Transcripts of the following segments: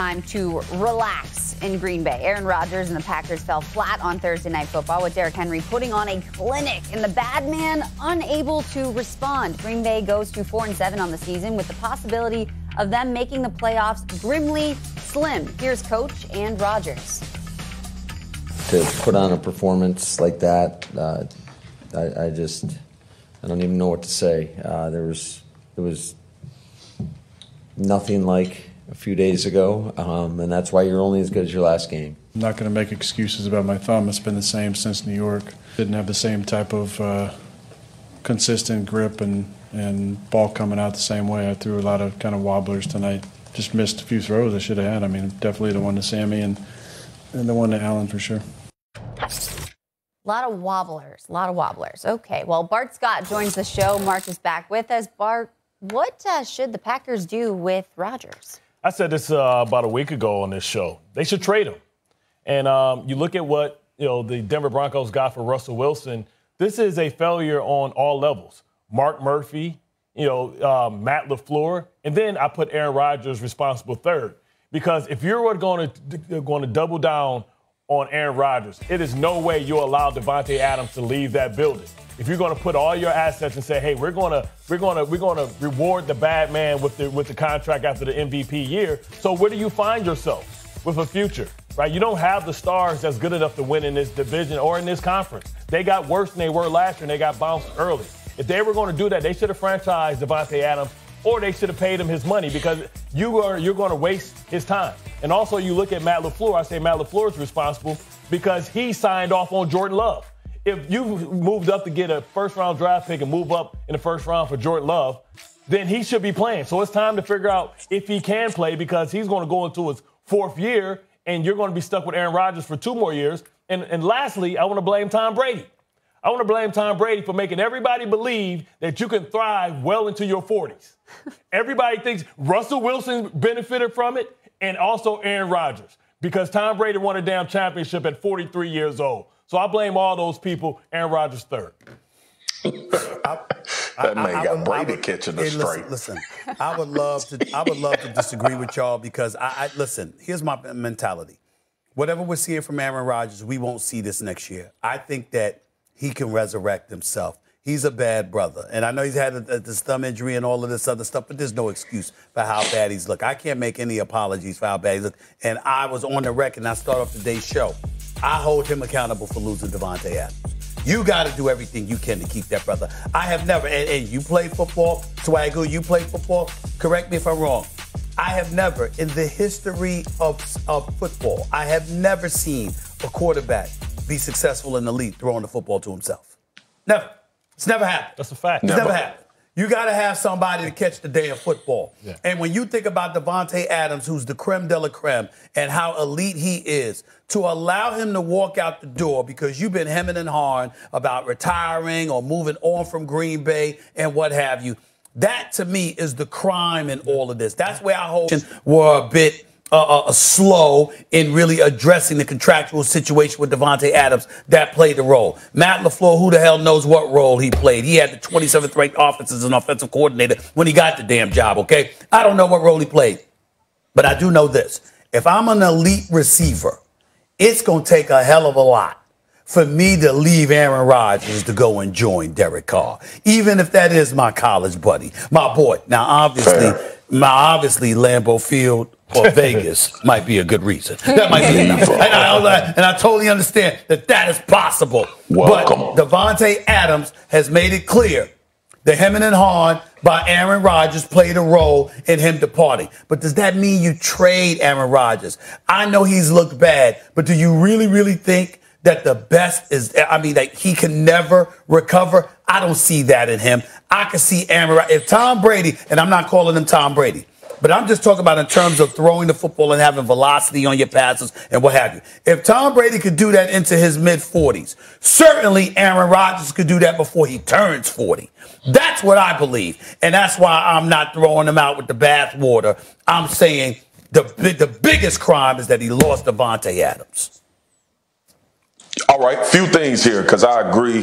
Time to relax in Green Bay. Aaron Rodgers and the Packers fell flat on Thursday Night Football with Derrick Henry putting on a clinic and the bad man unable to respond. Green Bay goes to 4-7 on the season with the possibility of them making the playoffs grimly slim. Here's Coach and Rodgers. To put on a performance like that, I don't even know what to say. There was nothing like a few days ago, and that's why you're only as good as your last game. I'm not going to make excuses about my thumb. It's been the same since New York. Didn't have the same type of consistent grip and ball coming out the same way. I threw a lot of kind of wobblers tonight. Just missed a few throws I should have had. I mean, definitely the one to Sammy and the one to Allen for sure. A lot of wobblers. Okay, well, Bart Scott joins the show. Mark is back with us. Bart, what should the Packers do with Rodgers? I said this about a week ago on this show. They should trade him. And you look at what the Denver Broncos got for Russell Wilson. This is a failure on all levels. Mark Murphy, Matt LaFleur, and then I put Aaron Rodgers responsible third. Because if you're going to double down on Aaron Rodgers, it is no way you allow Davante Adams to leave that building. If you're going to put all your assets and say, hey, we're going to reward the bad man with the contract after the MVP year. So where do you find yourself with a future, right? You don't have the stars that's good enough to win in this division or in this conference. They got worse than they were last year, and they got bounced early. If they were going to do that, they should have franchised Davante Adams, or they should have paid him his money, because you're going to waste his time. And also, you look at Matt LaFleur. I say Matt LaFleur is responsible because he signed off on Jordan Love. If you moved up to get a first-round draft pick and move up in the first round for Jordan Love, then he should be playing. So it's time to figure out if he can play, because he's going to go into his fourth year, and you're going to be stuck with Aaron Rodgers for 2 more years. And lastly, I want to blame Tom Brady. I want to blame Tom Brady for making everybody believe that you can thrive well into your 40s. Everybody thinks Russell Wilson benefited from it, and also Aaron Rodgers, because Tom Brady won a damn championship at 43 years old. So I blame all those people. Aaron Rodgers third. That man got Brady catching the straight. Listen, I would love to disagree with y'all, because listen, here's my mentality. Whatever we're seeing from Aaron Rodgers, we won't see this next year. I think that he can resurrect himself. He's a bad brother. And I know he's had this thumb injury and all of this other stuff, but there's no excuse for how bad he's looked. I can't make any apologies for how bad he's looked. And I was on the record, and I start off today's show. I hold him accountable for losing Davante Adams. You got to do everything you can to keep that brother. I have never, and you play football, Swaggle, you play football, correct me if I'm wrong. I have never, in the history of football, I have never seen a quarterback be successful in the league throwing the football to himself. Never. It's never happened. That's a fact. It's never happened. You got to have somebody to catch the damn football. Yeah. And when you think about Davante Adams, who's the creme de la creme, and how elite he is, to allow him to walk out the door because you've been hemming and hawing about retiring or moving on from Green Bay and what have you, that to me is the crime in all of this. That's where I hold were a bit slow in really addressing the contractual situation with Davante Adams that played a role. Matt LaFleur, who the hell knows what role he played? He had the 27th ranked offense as an offensive coordinator when he got the damn job, okay? I don't know what role he played, but I do know this. If I'm an elite receiver, it's going to take a hell of a lot for me to leave Aaron Rodgers to go and join Derek Carr, even if that is my college buddy, my boy. Now, obviously, Lambeau Field or Vegas might be a good reason. That might be enough. And I totally understand that is possible. Welcome. But Davante Adams has made it clear the hemming and hawing by Aaron Rodgers played a role in him departing. But does that mean you trade Aaron Rodgers? I know he's looked bad, but do you really, really think that the best is, that he can never recover? I don't see that in him. I can see Aaron Rodgers. If Tom Brady, and I'm not calling him Tom Brady, but I'm just talking about in terms of throwing the football and having velocity on your passes and what have you. If Tom Brady could do that into his mid-40s, certainly Aaron Rodgers could do that before he turns 40. That's what I believe. And that's why I'm not throwing him out with the bathwater. I'm saying the biggest crime is that he lost Davante Adams. All right, few things here, because I agree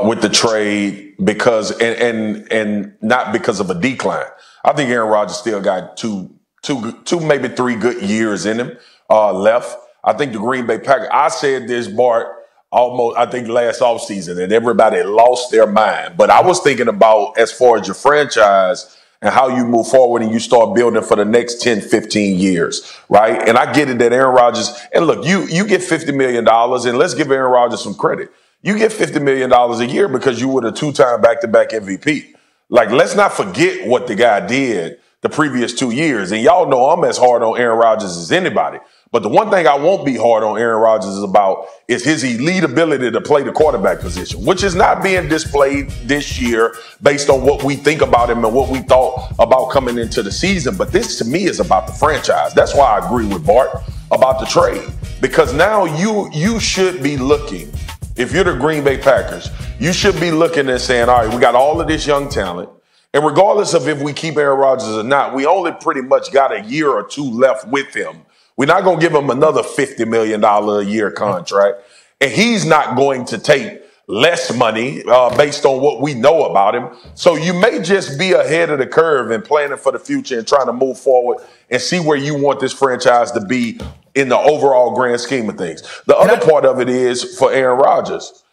with the trade because and not because of a decline. I think Aaron Rodgers still got two two, maybe 3 good years in him left. I think the Green Bay Packers, I said this, Bart, almost, I think last offseason, and everybody lost their mind. But I was thinking about as far as your franchise and how you move forward and you start building for the next 10, 15 years, right? And I get it that Aaron Rodgers, and look, you get $50 million, and let's give Aaron Rodgers some credit. You get $50 million a year because you were the 2-time back-to-back MVP. Like, let's not forget what the guy did the previous 2 years. And y'all know I'm as hard on Aaron Rodgers as anybody. But the one thing I won't be hard on Aaron Rodgers about is his elite ability to play the quarterback position, which is not being displayed this year based on what we think about him and what we thought about coming into the season. But this, to me, is about the franchise. That's why I agree with Bart about the trade. Because now you should be looking, if you're the Green Bay Packers, you should be looking and saying, all right, we got all of this young talent. And regardless of if we keep Aaron Rodgers or not, we only pretty much got a year or two left with him. We're not going to give him another $50 million a year contract. And he's not going to take less money based on what we know about him. So you may just be ahead of the curve and planning for the future and trying to move forward and see where you want this franchise to be in the overall grand scheme of things. The other part of it is for Aaron Rodgers.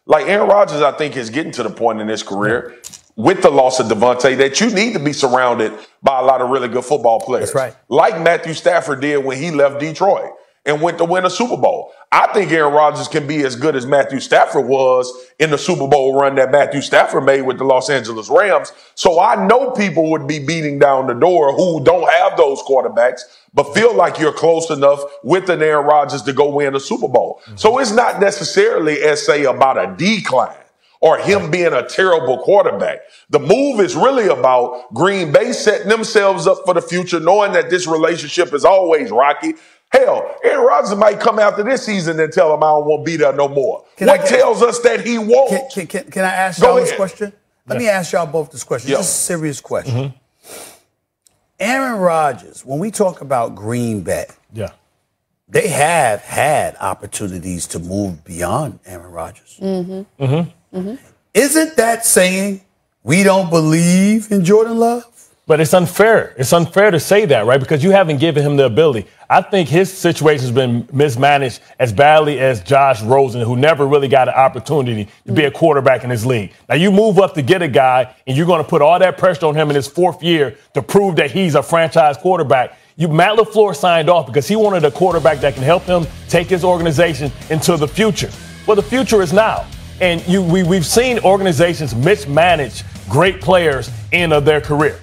Like Aaron Rodgers, I think, is getting to the point in his career with the loss of Devontae that you need to be surrounded by a lot of really good football players. That's right. Like Matthew Stafford did when he left Detroit and went to win a Super Bowl. I think Aaron Rodgers can be as good as Matthew Stafford was in the Super Bowl run that Matthew Stafford made with the Los Angeles Rams. So I know people would be beating down the door who don't have those quarterbacks, but feel like you're close enough with an Aaron Rodgers to go win a Super Bowl. Mm-hmm. So it's not necessarily, as say, about a decline or him being a terrible quarterback. The move is really about Green Bay setting themselves up for the future, knowing that this relationship is always rocky. Hell, Aaron Rodgers might come after this season and tell him I don't want to be there no more. What tells us that he won't? Can I ask y'all this question? Let me ask y'all both this question. It's a serious question. Mm-hmm. Aaron Rodgers, when we talk about Green Bay, they have had opportunities to move beyond Aaron Rodgers. Mm-hmm. Mm-hmm. Mm-hmm. Isn't that saying we don't believe in Jordan Love? But it's unfair. It's unfair to say that, right? Because you haven't given him the ability. I think his situation has been mismanaged as badly as Josh Rosen, who never really got an opportunity to be a quarterback in this league. Now, you move up to get a guy, and you're going to put all that pressure on him in his 4th year to prove that he's a franchise quarterback. Matt LaFleur signed off because he wanted a quarterback that can help him take his organization into the future. Well, the future is now. And we've seen organizations mismanage great players in their career.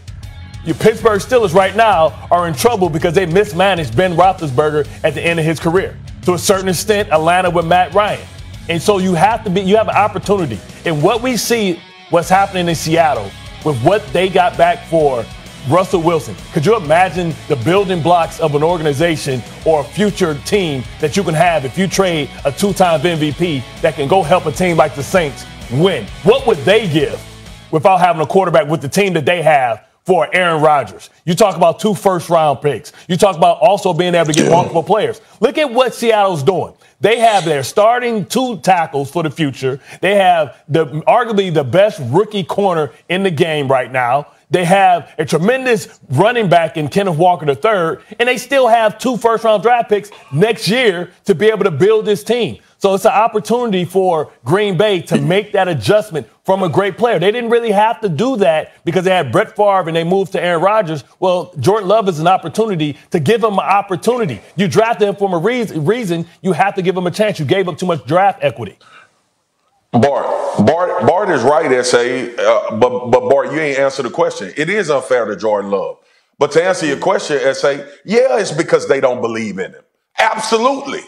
Your Pittsburgh Steelers right now are in trouble because they mismanaged Ben Roethlisberger at the end of his career. To a certain extent, Atlanta with Matt Ryan. And so you have an opportunity. And what we see, what's happening in Seattle with what they got back for Russell Wilson. Could you imagine the building blocks of an organization or a future team that you can have if you trade a 2-time MVP that can go help a team like the Saints win? What would they give without having a quarterback with the team that they have for Aaron Rodgers? You talk about 2 first-round picks. You talk about also being able to get multiple players. Look at what Seattle's doing. They have their starting 2 tackles for the future. They have arguably the best rookie corner in the game right now. They have a tremendous running back in Kenneth Walker III, and they still have 2 first-round draft picks next year to be able to build this team. So it's an opportunity for Green Bay to make that adjustment from a great player. They didn't really have to do that because they had Brett Favre and they moved to Aaron Rodgers. Well, Jordan Love is an opportunity to give him an opportunity. You drafted him for a reason. You have to give him a chance. You gave up too much draft equity. Bart is right, S.A., but Bart, you ain't answered the question. It is unfair to Jordan Love. But to answer your question, S.A., yeah, it's because they don't believe in him. Absolutely.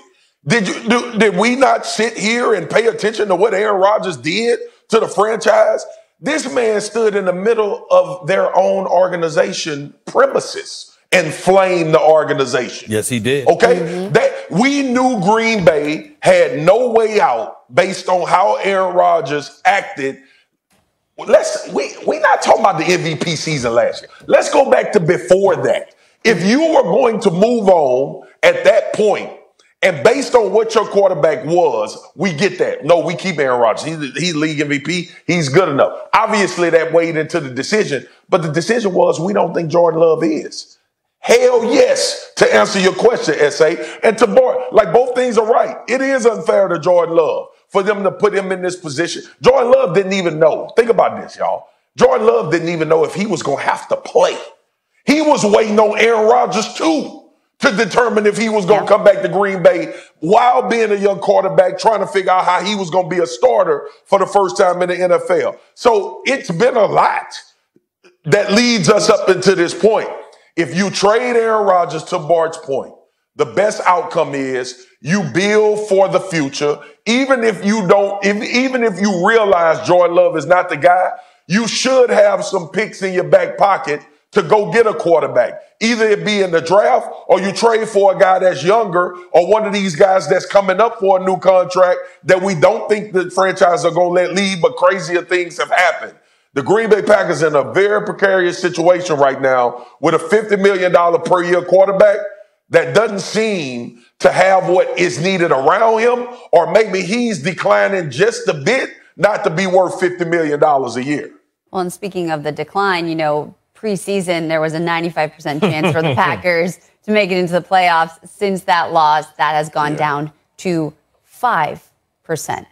Did we not sit here and pay attention to what Aaron Rodgers did to the franchise? This man stood in the middle of their own organization premises and flamed the organization. Yes, he did. Okay? Mm-hmm. We knew Green Bay had no way out based on how Aaron Rodgers acted. We're not talking about the MVP season last year. Let's go back to before that. If you were going to move on at that point, and based on what your quarterback was, we get that. No, we keep Aaron Rodgers. He's league MVP. He's good enough. Obviously, that weighed into the decision. But the decision was we don't think Jordan Love is. Hell yes, to answer your question, S.A. And to Bart, like both things are right. It is unfair to Jordan Love for them to put him in this position. Jordan Love didn't even know. Think about this, y'all. Jordan Love didn't even know if he was going to have to play. He was waiting on Aaron Rodgers, too, to determine if he was going to come back to Green Bay while being a young quarterback, trying to figure out how he was going to be a starter for the first time in the NFL. So it's been a lot that leads us up into this point. If you trade Aaron Rodgers, to Bart's point, the best outcome is you build for the future. Even if you realize Jordan Love is not the guy, you should have some picks in your back pocket to go get a quarterback. Either it be in the draft or you trade for a guy that's younger or one of these guys that's coming up for a new contract that we don't think the franchise are going to let leave, but crazier things have happened. The Green Bay Packers in a very precarious situation right now with a $50 million per year quarterback that doesn't seem to have what is needed around him, or maybe he's declining just a bit, not to be worth $50 million a year. Well, and speaking of the decline, preseason, there was a 95% chance for the Packers to make it into the playoffs. Since that loss, that has gone down to 5%.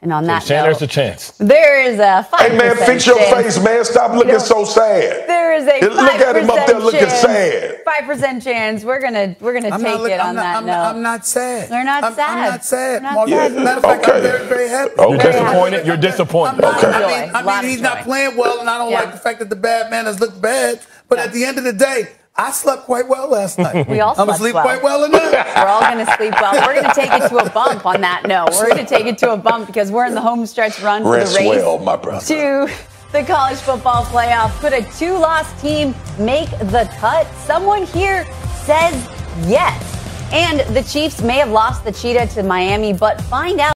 And on that note, there's a chance. There is a 5% Hey, man, fix your face, man. Stop looking so sad. There is a 5% Look at him up there looking sad. 5% chance. We're gonna take it on that note. I'm not sad. They're not sad. I'm not sad. Not sad. Matter of fact, I'm very, very happy. Okay. You're disappointed? You're disappointed. I mean, he's not playing well, and I don't like the fact that the bad man has looked bad. But at the end of the day, I slept quite well last night. We all slept well. I'm going to sleep quite well enough. We're all going to sleep well. We're going to take it to a bump on that note. We're going to take it to a bump because we're in the home stretch run for the race well, my brother. to the college football playoff. Could a 2-loss team make the cut? Someone here says yes. And the Chiefs may have lost the cheetah to Miami, but find out.